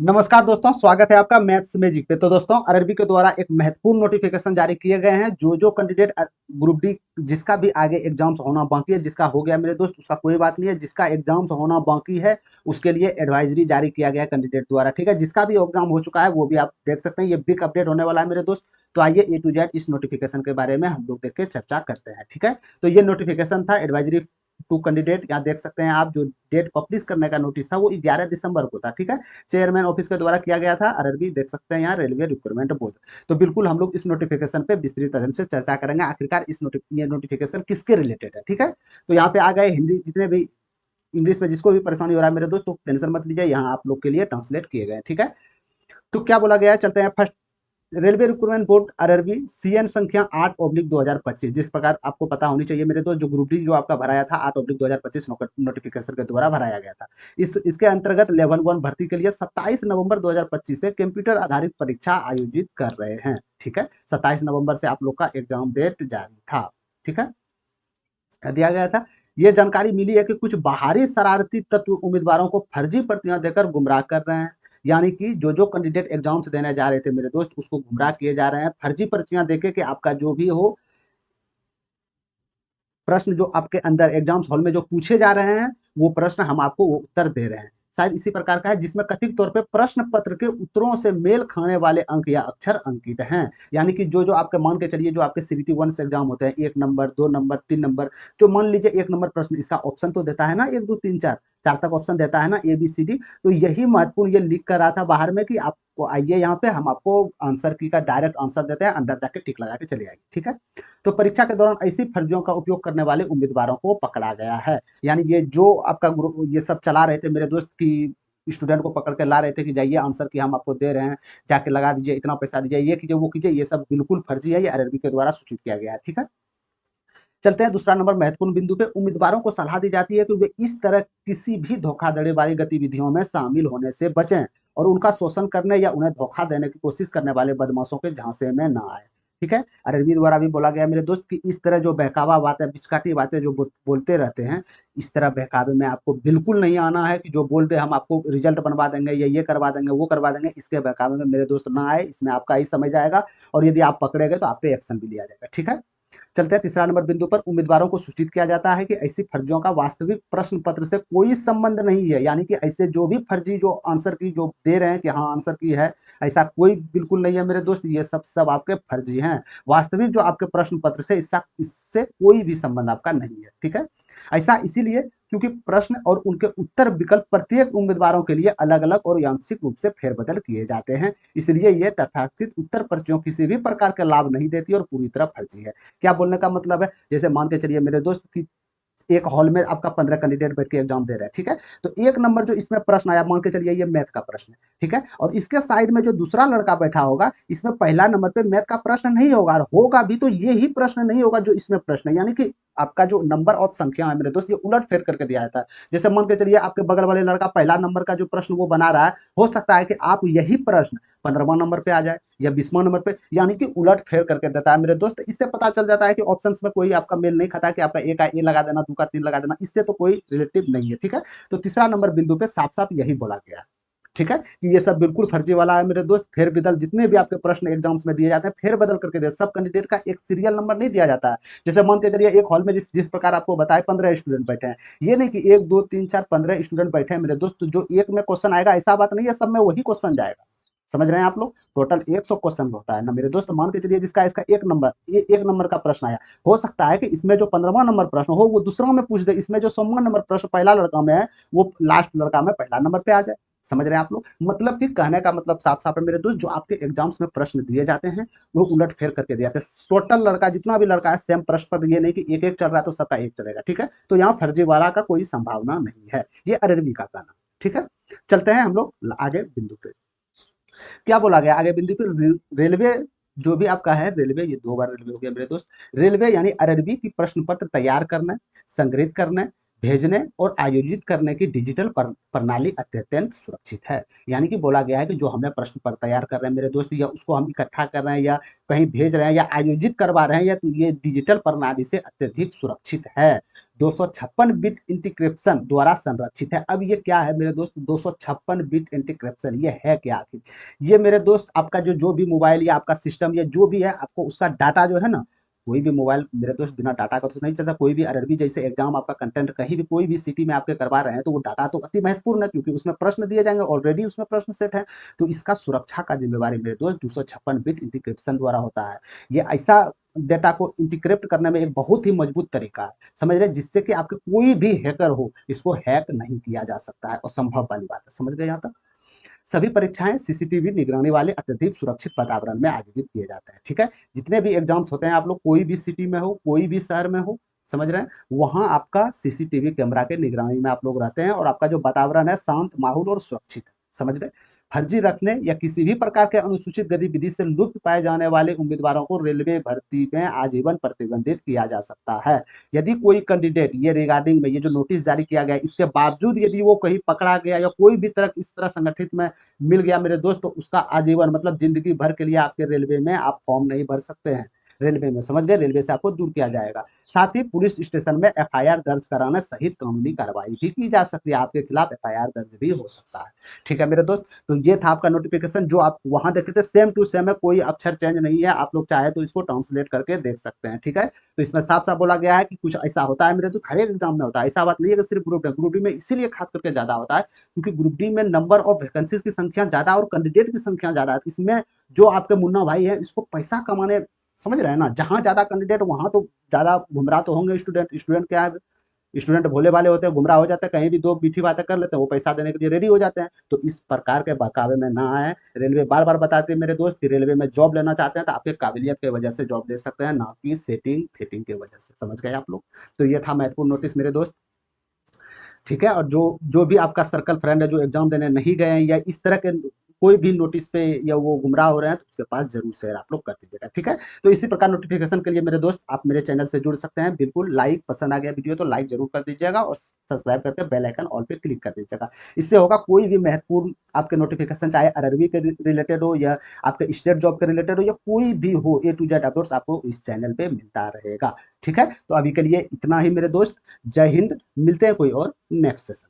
नमस्कार दोस्तों, स्वागत है आपका मैथ्स मैजिक पे। तो दोस्तों, आरआरबी के द्वारा एक महत्वपूर्ण नोटिफिकेशन जारी किए गए हैं। जो कैंडिडेट ग्रुप डी जिसका भी आगे एग्जाम्स होना बाकी है, जिसका हो गया मेरे दोस्त उसका कोई बात नहीं है, जिसका एग्जाम्स होना बाकी है उसके लिए एडवाइजरी जारी किया गया है कैंडिडेट द्वारा। ठीक है, जिसका भी एग्जाम हो चुका है वो भी आप देख सकते हैं। ये बिग अपडेट होने वाला है मेरे दोस्त। तो आइए ए टू जेड इस नोटिफिकेशन के बारे में हम लोग देख के चर्चा करते हैं। ठीक है, तो ये नोटिफिकेशन था एडवाइजरी टू कैंडिडेट। यहाँ देख सकते हैं आप, जो डेट पब्लिश करने का नोटिस था वो 11 दिसंबर को था। ठीक है, चेयरमैन ऑफिस के द्वारा किया गया था। आरआरबी देख सकते हैं यहाँ, रेलवे रिक्रूटमेंट बोर्ड। तो बिल्कुल हम लोग इस नोटिफिकेशन पे विस्तृत ढंग से चर्चा करेंगे, आखिरकार ये नोटिफिकेशन किसके रिलेटेड है। ठीक है, तो यहाँ पे आ गए हिंदी जितने भी, इंग्लिश में जिसको भी परेशानी हो रहा है मेरे दोस्त, तो टेंशन मत लीजिए, यहाँ आप लोग के लिए ट्रांसलेट किए गए। ठीक है, तो क्या बोला गया है, चलते हैं first. Railway recruitment board RRB CN संख्या 8/2025, जिस प्रकार आपको पता होनी चाहिए मेरे दोस्त, जो ग्रुप डी जो आपका भराया था 8/2025 नोटिफिकेशन के द्वारा भराया गया था। इसके अंतर्गत लेवल 1 भर्ती के लिए 27 नवंबर 2025 से कंप्यूटर आधारित परीक्षा आयोजित कर रहे हैं। ठीक है, 27 नवंबर से आप लोग का एग्जाम डेट जारी था। ठीक है, दिया गया था। ये जानकारी मिली है कि कुछ बाहरी शरारती तत्व उम्मीदवारों को फर्जी प्रतियां देकर गुमराह कर रहे हैं। यानी कि जो कैंडिडेट एग्जाम्स देने जा रहे थे मेरे दोस्त, उसको गुमराह किए जा रहे हैं फर्जी पर्चियां देके कि आपका जो भी हो प्रश्न, जो आपके अंदर एग्जाम्स हॉल में जो पूछे जा रहे हैं वो प्रश्न हम आपको वो उत्तर दे रहे हैं। शायद इसी प्रकार का है, जिसमें कथित तौर पे प्रश्न पत्र के उत्तरों से मेल खाने वाले अंक या अक्षर अंकित हैं। यानी कि जो आपके, मान के चलिए, जो आपके सीबीटी 1 से एग्जाम होते हैं, 1 नंबर, 2 नंबर, 3 नंबर, जो मान लीजिए 1 नंबर प्रश्न, इसका ऑप्शन तो देता है ना, 1 2 3 4, चार तक ऑप्शन देता है ना, ABCD। तो यही महत्वपूर्ण ये लिख कर रहा था बाहर में कि आपको आइए यहाँ पे, हम आपको आंसर की का डायरेक्ट आंसर देते हैं, अंदर जाके टिक लगा के चले आइए। ठीक है, तो परीक्षा के दौरान ऐसी फर्जियों का उपयोग करने वाले उम्मीदवारों को पकड़ा गया है। यानी ये जो आपका ग्रुप ये सब चला रहे थे मेरे दोस्त की, स्टूडेंट को पकड़ के ला रहे थे कि जाइए आंसर की हम आपको दे रहे हैं, जाके लगा दीजिए, इतना पैसा दीजिए, ये कीजिए वो कीजिए, ये सब बिल्कुल फर्जी है। ये आरआरबी के द्वारा सूचित किया गया है। ठीक है, चलते हैं दूसरा नंबर महत्वपूर्ण बिंदु पे। उम्मीदवारों को सलाह दी जाती है कि वे इस तरह किसी भी धोखाधड़ी वाली गतिविधियों में शामिल होने से बचें और उनका शोषण करने या उन्हें धोखा देने की कोशिश करने वाले बदमाशों के झांसे में ना आए। ठीक है, आरआरबी द्वारा भी बोला गया मेरे दोस्त कि इस तरह जो बहकावा बातें, बिचकाती बातें जो बोलते रहते हैं, इस तरह बहकावे में आपको बिल्कुल नहीं आना है कि जो बोलते हम आपको रिजल्ट बनवा देंगे या ये करवा देंगे वो करवा देंगे, इसके बहकावे में मेरे दोस्त ना आए। इसमें आपका ही समझ आएगा, और यदि आप पकड़े गए तो आप पे एक्शन भी लिया जाएगा। ठीक है, चलते हैं तीसरा नंबर बिंदु पर। उम्मीदवारों को सूचित किया जाता है कि ऐसी फर्जियों का वास्तविक प्रश्न पत्र से कोई संबंध नहीं है। यानी कि ऐसे जो भी फर्जी जो आंसर की जो दे रहे हैं कि हाँ आंसर की है, ऐसा कोई बिल्कुल नहीं है मेरे दोस्त। ये सब सब आपके फर्जी हैं। वास्तविक जो आपके प्रश्न पत्र से इससे कोई भी संबंध आपका नहीं है। ठीक है, ऐसा इसीलिए क्योंकि प्रश्न और उनके उत्तर विकल्प प्रत्येक उम्मीदवारों के लिए अलग अलग और यांत्रिक रूप से फेरबदल किए जाते हैं। इसलिए ये तथाकथित उत्तर पर्चियों किसी भी प्रकार का लाभ नहीं देती और पूरी तरह फर्जी है। क्या बोलने का मतलब है, जैसे मान के चलिए मेरे दोस्त की एक हॉल में आपका 15 कैंडिडेट बैठ के एग्जाम दे रहे हैं। ठीक है, तो 1 नंबर जो इसमें प्रश्न आया, मान के चलिए ये मैथ का प्रश्न है। ठीक है, और इसके साइड में जो दूसरा लड़का बैठा होगा, इसमें पहला नंबर पे मैथ का प्रश्न नहीं होगा, और होगा भी तो ये ही प्रश्न नहीं होगा जो इसमें प्रश्न है। यानी कि आपका जो नंबर ऑफ संख्या है मेरे दोस्त, ये उलट फेर करके दिया जाता है। जैसे मान के चलिए आपके बगल वाले लड़का पहला नंबर का जो प्रश्न वो बना रहा है, हो सकता है कि आप यही प्रश्न 15वां नंबर पे आ जाए या 20वां नंबर पे, यानी कि उलट फेर करके देता है मेरे दोस्त। इससे पता चल जाता है कि ऑप्शंस में कोई आपका मेल नहीं खाता है कि आपका ए का ए लगा देना, 2 का 3 लगा देना, इससे तो कोई रिलेटिव नहीं है। ठीक है, तो तीसरा नंबर बिंदु पे साफ साफ यही बोला गया है। ठीक है, कि ये सब बिल्कुल फर्जी वाला है मेरे दोस्त। फेर बदल जितने भी आपके प्रश्न एग्जाम्स में दिए जाते हैं, फेर बदल करके दे, सब कैंडिडेट का एक सीरियल नंबर नहीं दिया जाता है। जैसे मान के चलिए एक हॉल में जिस प्रकार आपको बताए 15 स्टूडेंट बैठे हैं, ये नहीं कि 1 2 3 4 15 स्टूडेंट बैठे हैं मेरे दोस्त, तो जो एक में क्वेश्चन आएगा ऐसा बात नहीं है, सब में वही क्वेश्चन जाएगा। समझ रहे हैं आप लोग, टोटल 100 क्वेश्चन होता है ना मेरे दोस्त। मान के चलिए जिसका इसका 1 नंबर का प्रश्न आया, हो सकता है कि इसमें जो 15वां नंबर प्रश्न हो वो दूसरा में पूछ दे, इसमें जो 100वां नंबर प्रश्न पहला लड़का में है वो लास्ट लड़का में पहला नंबर पे आ जाए। समझ रहे हैं आप लोग, मतलब कि कहने का मतलब साफ साफ है मेरे दोस्त, जो आपके एग्जाम्स में प्रश्न दिए जाते हैं वो उलट फेर करके दिए जाते हैं। टोटल लड़का जितना भी लड़का है सेम प्रश्न पर, ये नहीं कि एक एक चल रहा है तो सबका एक चलेगा। ठीक है, तो यहाँ फर्जी वाला का कोई संभावना नहीं है, ये आरआरबी का कहना। ठीक है, चलते हैं हम लोग आगे बिंदु पे। क्या बोला गया आगे बिंदु पे, रेलवे जो भी आपका है रेलवे, ये 2 बार रेलवे हो गया मेरे दोस्त। रेलवे यानी आरआरबी की प्रश्न पत्र तैयार करने, संग्रहित करने, भेजने और आयोजित करने की डिजिटल प्रणाली अत्यंत सुरक्षित है। यानी कि बोला गया है कि जो हमें प्रश्न पत्र तैयार कर रहे हैं मेरे दोस्त, या उसको हम इकट्ठा कर रहे हैं या कहीं भेज रहे हैं या आयोजित करवा रहे हैं, या तो ये डिजिटल प्रणाली से अत्यधिक सुरक्षित है। 256 बिट इंटीक्रिप्शन द्वारा संरक्षित है। अब ये क्या है मेरे दोस्त, 256 बिट इंटीक्रिप्शन ये है क्या आखिर? ये मेरे दोस्त आपका जो भी मोबाइल या आपका सिस्टम या जो भी है, आपको उसका डाटा जो है ना, कोई भी मोबाइल मेरे दोस्त बिना डाटा का तो नहीं चलता। कोई भी अरबी जैसे एग्जाम आपका कंटेंट कहीं भी कोई भी सिटी में आपके करवा रहे हैं, तो वो डाटा तो अति महत्वपूर्ण है, क्योंकि उसमें प्रश्न दिए जाएंगे, ऑलरेडी उसमें प्रश्न सेट है। तो इसका सुरक्षा का जिम्मेवारी मेरे दोस्त 256 बिट इंटीक्रिप्शन द्वारा होता है। ये ऐसा डेटा को इंटीक्रिप्ट करने में एक बहुत ही मजबूत तरीका है, समझ रहे, जिससे कि आपके कोई भी हैकर हो इसको हैक नहीं किया जा सकता है, असंभव वाली बात है। समझ गए यहाँ तक? सभी परीक्षाएं सीसीटीवी निगरानी वाले अत्यधिक सुरक्षित वातावरण में आयोजित किए जाते हैं। ठीक है, जितने भी एग्जाम्स होते हैं, आप लोग कोई भी सिटी में हो, कोई भी शहर में हो, समझ रहे हैं, वहां आपका सीसीटीवी कैमरा के निगरानी में आप लोग रहते हैं, और आपका जो वातावरण है शांत माहौल और सुरक्षित है। समझ गए? फर्जी रखने या किसी भी प्रकार के अनुसूचित गतिविधि से लुप्त पाए जाने वाले उम्मीदवारों को रेलवे भर्ती में आजीवन प्रतिबंधित किया जा सकता है। यदि कोई कैंडिडेट ये रिगार्डिंग में ये जो नोटिस जारी किया गया है, इसके बावजूद यदि वो कहीं पकड़ा गया या कोई भी तरह इस तरह संगठित में मिल गया मेरे दोस्त, तो उसका आजीवन मतलब जिंदगी भर के लिए आपके रेलवे में आप फॉर्म नहीं भर सकते हैं। रेलवे में, समझ गए, रेलवे से आपको दूर किया जाएगा। साथ ही पुलिस स्टेशन में एफआईआर दर्ज कराने सहित कानूनी कार्रवाई भी की जा सकती है, आपके खिलाफ एफआईआर दर्ज भी हो सकता है। ठीक है मेरे दोस्त, तो ये था आपका नोटिफिकेशन जो आप वहां देखे थे, सेम टू सेम है, कोई अक्षर चेंज नहीं है। आप लोग चाहे तो इसको ट्रांसलेट करके देख सकते हैं। ठीक है, तो इसमें साफ साफ बोला गया है कि कुछ ऐसा होता है मेरे दोस्त, हर एक एग्जाम में होता है, ऐसा बात नहीं है कि सिर्फ ग्रुप डी में इसीलिए खास करके ज्यादा होता है, क्योंकि ग्रुप डी में नंबर ऑफ वैकेंसीज की संख्या ज्यादा और कैंडिडेट की संख्या ज्यादा है। इसमें जो आपके मुन्ना भाई है, इसको पैसा कमाने, समझ रहे हैं ना, जहां ज्यादा कैंडिडेट वहां तो ज्यादा गुमराह तो होंगे स्टूडेंट। स्टूडेंट क्या है, स्टूडेंट भोले भाले होते हैं, गुमराह हो जाते हैं, कहीं भी दो मीठी बातें कर लेते हैं, वो पैसा देने के लिए रेडी हो जाते हैं। तो इस प्रकार के बहकावे में ना आए। रेलवे बार बार बताते हैं मेरे दोस्त कि रेलवे में जॉब लेना चाहते हैं तो आपके काबिलियत की वजह से जॉब ले सकते हैं, ना कि सेटिंग फिटिंग की वजह से। समझ गए आप लोग? तो ये था महत्वपूर्ण नोटिस मेरे दोस्त। ठीक है, और जो जो भी आपका सर्कल फ्रेंड है जो एग्जाम देने नहीं गए हैं या इस तरह के कोई भी नोटिस पे या वो गुमराह हो रहे हैं, तो उसके पास जरूर शेयर आप लोग कर दीजिएगा। ठीक है, तो इसी प्रकार नोटिफिकेशन के लिए मेरे दोस्त आप मेरे चैनल से जुड़ सकते हैं। बिल्कुल, लाइक पसंद आ गया वीडियो तो लाइक जरूर कर दीजिएगा, और सब्सक्राइब करके बेल आइकन ऑल पे क्लिक कर दीजिएगा। इससे होगा कोई भी महत्वपूर्ण आपके नोटिफिकेशन, चाहे आरआरबी के रिलेटेड हो या आपके स्टेट जॉब के रिलेटेड हो या कोई भी हो, ए टू जेड अपडेट्स आपको इस चैनल पे मिलता रहेगा। ठीक है, तो अभी के लिए इतना ही मेरे दोस्त। जय हिंद, मिलते हैं कोई और नेक्स्ट सेशन।